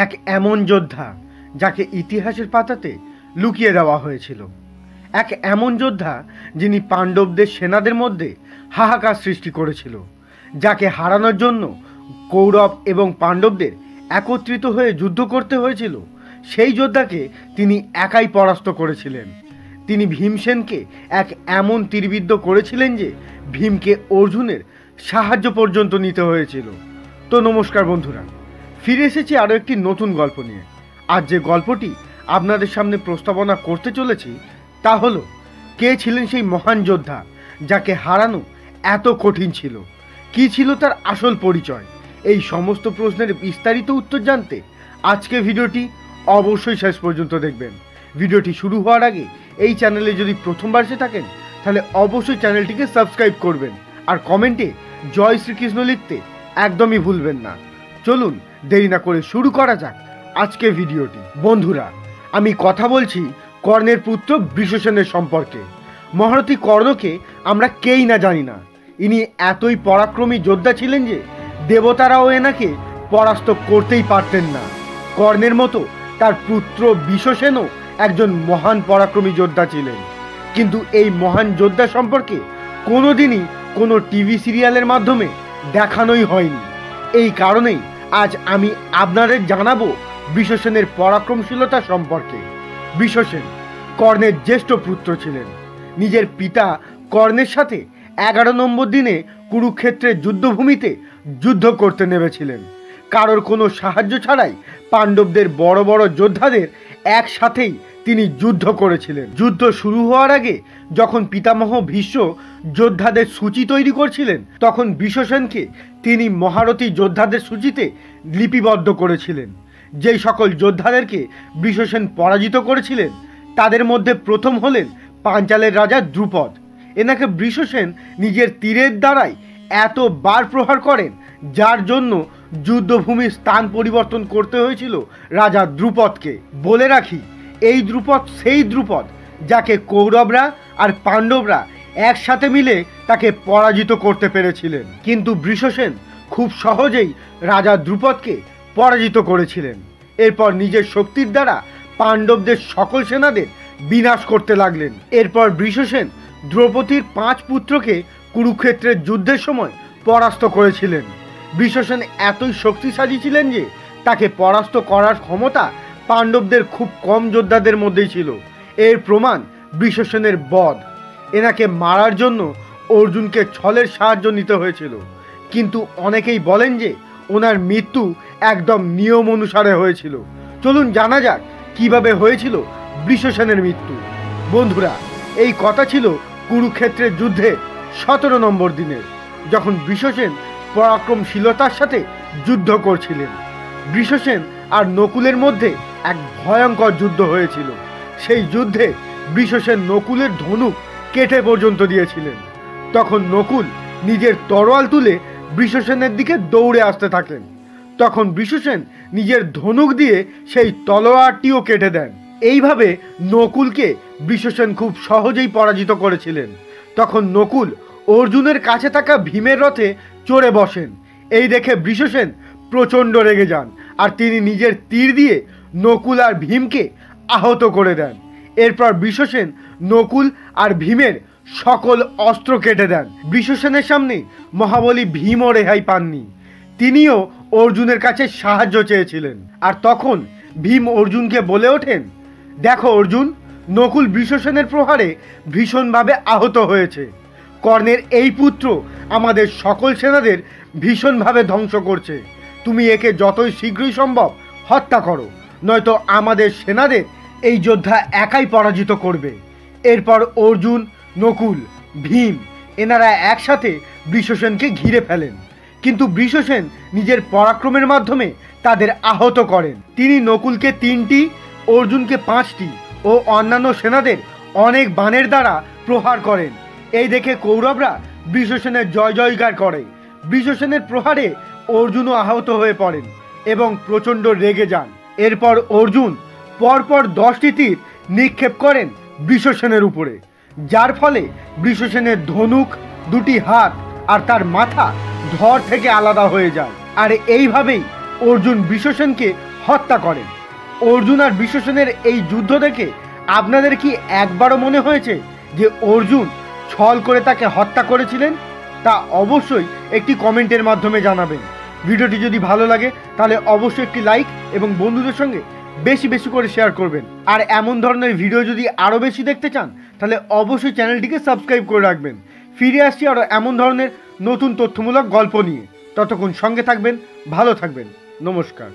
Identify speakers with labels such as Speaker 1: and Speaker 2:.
Speaker 1: এক এমন যোদ্ধা যাকে ইতিহাসের পাতাতে লুকিয়ে দেওয়া হয়েছিল। এক এমন যোদ্ধা যিনি পাণ্ডবদের সেনাদের মধ্যে হাহাকার সৃষ্টি করেছিল, যাকে হারানোর জন্য কৌরব এবং পাণ্ডবদের একত্রিত হয়ে যুদ্ধ করতে হয়েছিল। সেই যোদ্ধাকে তিনি একাই পরাস্ত করেছিলেন। তিনি ভীমসেনকে এক এমন তীরবিদ্ধ করেছিলেন যে ভীমকে অর্জুনের সাহায্য পর্যন্ত নিতে হয়েছিল। তো নমস্কার বন্ধুরা, ফিরে এসেছি আরও একটি নতুন গল্প নিয়ে। আজ যে গল্পটি আপনাদের সামনে প্রস্তাবনা করতে চলেছি তা হলো, কে ছিলেন সেই মহান যোদ্ধা যাকে হারানো এত কঠিন ছিল, কী ছিল তার আসল পরিচয়। এই সমস্ত প্রশ্নের বিস্তারিত উত্তর জানতে আজকে ভিডিওটি অবশ্যই শেষ পর্যন্ত দেখবেন। ভিডিওটি শুরু হওয়ার আগে এই চ্যানেলে যদি প্রথমবার এসে থাকেন তাহলে অবশ্যই চ্যানেলটিকে সাবস্ক্রাইব করবেন আর কমেন্টে জয় শ্রীকৃষ্ণ লিখতে একদমই ভুলবেন না। চলুন দেরি না করে শুরু করা যাক আজকে ভিডিওটি। বন্ধুরা, আমি কথা বলছি কর্ণের পুত্র বৃষসেনের সম্পর্কে। মহারথী কর্ণকে আমরা কেই না জানি না। ইনি এতই পরাক্রমী যোদ্ধা ছিলেন যে দেবতারাও এনাকে পরাস্ত করতেই পারতেন না। কর্ণের মতো তার পুত্র বৃষসেনও একজন মহান পরাক্রমী যোদ্ধা ছিলেন, কিন্তু এই মহান যোদ্ধা সম্পর্কে কোনোদিনই কোনো টিভি সিরিয়ালের মাধ্যমে দেখানোই হয়নি। এই কারণেই আজ আমি আপনাদের জানাবো বৃষসেনের পরাক্রমশীলতা সম্পর্কে। বৃষসেন কর্ণের জ্যেষ্ঠ পুত্র ছিলেন। নিজের পিতা কর্ণের সাথে 11 নম্বর দিনে কুরুক্ষেত্রের যুদ্ধভূমিতে যুদ্ধ করতে নেমেছিলেন। কারোর কোনো সাহায্য ছাড়াই পাণ্ডবদের বড় বড় যোদ্ধাদের একসাথেই তিনি যুদ্ধ করেছিলেন। যুদ্ধ শুরু হওয়ার আগে যখন পিতামহ ভীষ্ম যোদ্ধাদের সূচি তৈরি করছিলেন, তখন বৃষসেনকে তিনি মহারথী যোদ্ধাদের সূচিতে লিপিবদ্ধ করেছিলেন। যেই সকল যোদ্ধাদেরকে বৃষসেন পরাজিত করেছিলেন তাদের মধ্যে প্রথম হলেন পাঞ্চালের রাজা দ্রুপদ। এনাকে বৃষসেন নিজের তীরের দ্বারাই এত বার প্রহার করেন যার জন্য যুদ্ধভূমির স্থান পরিবর্তন করতে হয়েছিল রাজা দ্রুপদকে। বলে রাখি, এই দ্রুপদ সেই দ্রুপদ যাকে কৌরবরা আর পাণ্ডবরা একসাথে মিলে তাকে পরাজিত করতে পেরেছিলেন। কিন্তু বৃষসেন খুব সহজেই রাজা দ্রুপদকে পরাজিত করেছিলেন। এরপর নিজের শক্তির দ্বারা পাণ্ডবদের সকল সেনাদের বিনাশ করতে লাগলেন। এরপর বৃষসেন দ্রৌপদীর 5 পুত্রকে কুরুক্ষেত্রের যুদ্ধের সময় পরাস্ত করেছিলেন। বৃষসেন এতই শক্তিশালী ছিলেন যে তাকে পরাস্ত করার ক্ষমতা পাণ্ডবদের খুব কম যোদ্ধাদের মধ্যেই ছিল। এর প্রমাণ বৃষসেনের বধ। এনাকে মারার জন্য অর্জুনকে ছলের সাহায্য নিতে হয়েছিল, কিন্তু অনেকেই বলেন যে ওনার মৃত্যু একদম নিয়ম অনুসারে হয়েছিল। চলুন জানা যাক কিভাবে হয়েছিল বৃষসেনের মৃত্যু। বন্ধুরা, এই কথা ছিল কুরুক্ষেত্রের যুদ্ধে 17 নম্বর দিনে, যখন বৃষসেন পরাক্রমশীলতার সাথে যুদ্ধ করছিলেন। বৃষসেন আর নকুলের মধ্যে এক ভয়ঙ্কর যুদ্ধ হয়েছিল। সেই যুদ্ধে বৃষসেন নকুলের ধনুক কেটে পর্যন্ত দিয়েছিলেন। তখন নকুল নিজের তরোয়াল তুলে বৃষসেনের দিকে দৌড়ে আসতে থাকেন। তখন বৃষসেন নিজের ধনুক দিয়ে সেই তলোয়ারটিও কেটে দেন। এইভাবে নকুলকে বৃষসেন খুব সহজেই পরাজিত করেছিলেন। তখন নকুল অর্জুনের কাছে থাকা ভীমের রথে চড়ে বসেন। এই দেখে বৃষসেন প্রচণ্ড রেগে যান আর তিনি নিজের তীর দিয়ে নকুল আর ভীমকে আহত করে দেন। এরপর বৃষসেন নকুল আর ভীমের সকল অস্ত্র কেটে দেন। বৃষসেনের সামনে মহাবলী ভীমও রেহাই পাননি। তিনিও অর্জুনের কাছে সাহায্য চেয়েছিলেন। আর তখন ভীম অর্জুনকে বলে ওঠেন, দেখো অর্জুন, নকুল বৃষসেনের প্রহারে ভীষণভাবে আহত হয়েছে। কর্ণের এই পুত্র আমাদের সকল সেনাদের ভীষণভাবে ধ্বংস করছে। তুমি একে যতই শীঘ্রই সম্ভব হত্যা করো, নয়তো আমাদের সেনাদের এই যোদ্ধা একাই পরাজিত করবে। এরপর অর্জুন, নকুল, ভীম এনারা একসাথে বৃষসেনকে ঘিরে ফেলেন, কিন্তু বৃষসেন নিজের পরাক্রমের মাধ্যমে তাদের আহত করেন। তিনি নকুলকে 3টি, অর্জুনকে 5টি ও অন্যান্য সেনাদের অনেক বাণের দ্বারা প্রহার করেন। এই দেখে কৌরবরা বৃষসেনের জয় জয়কার করে। বৃষসেনের প্রহারে অর্জুনও আহত হয়ে পড়েন এবং প্রচণ্ড রেগে যান। এরপর অর্জুন পরপর 10টি তীর নিক্ষেপ করেন বৃষসেনের উপরে, যার ফলে বৃষসেনের ধনুক, 2টি হাত আর তার মাথা ধর থেকে আলাদা হয়ে যায়। আর এইভাবেই অর্জুন বৃষসেনকে হত্যা করেন। অর্জুন আর বিশ্বসেনের এই যুদ্ধ দেখে আপনাদের কি একবারও মনে হয়েছে যে অর্জুন ছল করে তাকে হত্যা করেছিলেন? তা অবশ্যই একটি কমেন্টের মাধ্যমে জানাবেন। ভিডিওটি যদি ভালো লাগে তাহলে অবশ্যই একটি লাইক এবং বন্ধুদের সঙ্গে বেশি বেশি করে শেয়ার করবেন। আর এমন ধরনের ভিডিও যদি আরও বেশি দেখতে চান তাহলে অবশ্যই চ্যানেলটিকে সাবস্ক্রাইব করে রাখবেন। ফিরে আসছি আরও এমন ধরনের নতুন তথ্যমূলক গল্প নিয়ে। ততক্ষণ সঙ্গে থাকবেন, ভালো থাকবেন। নমস্কার।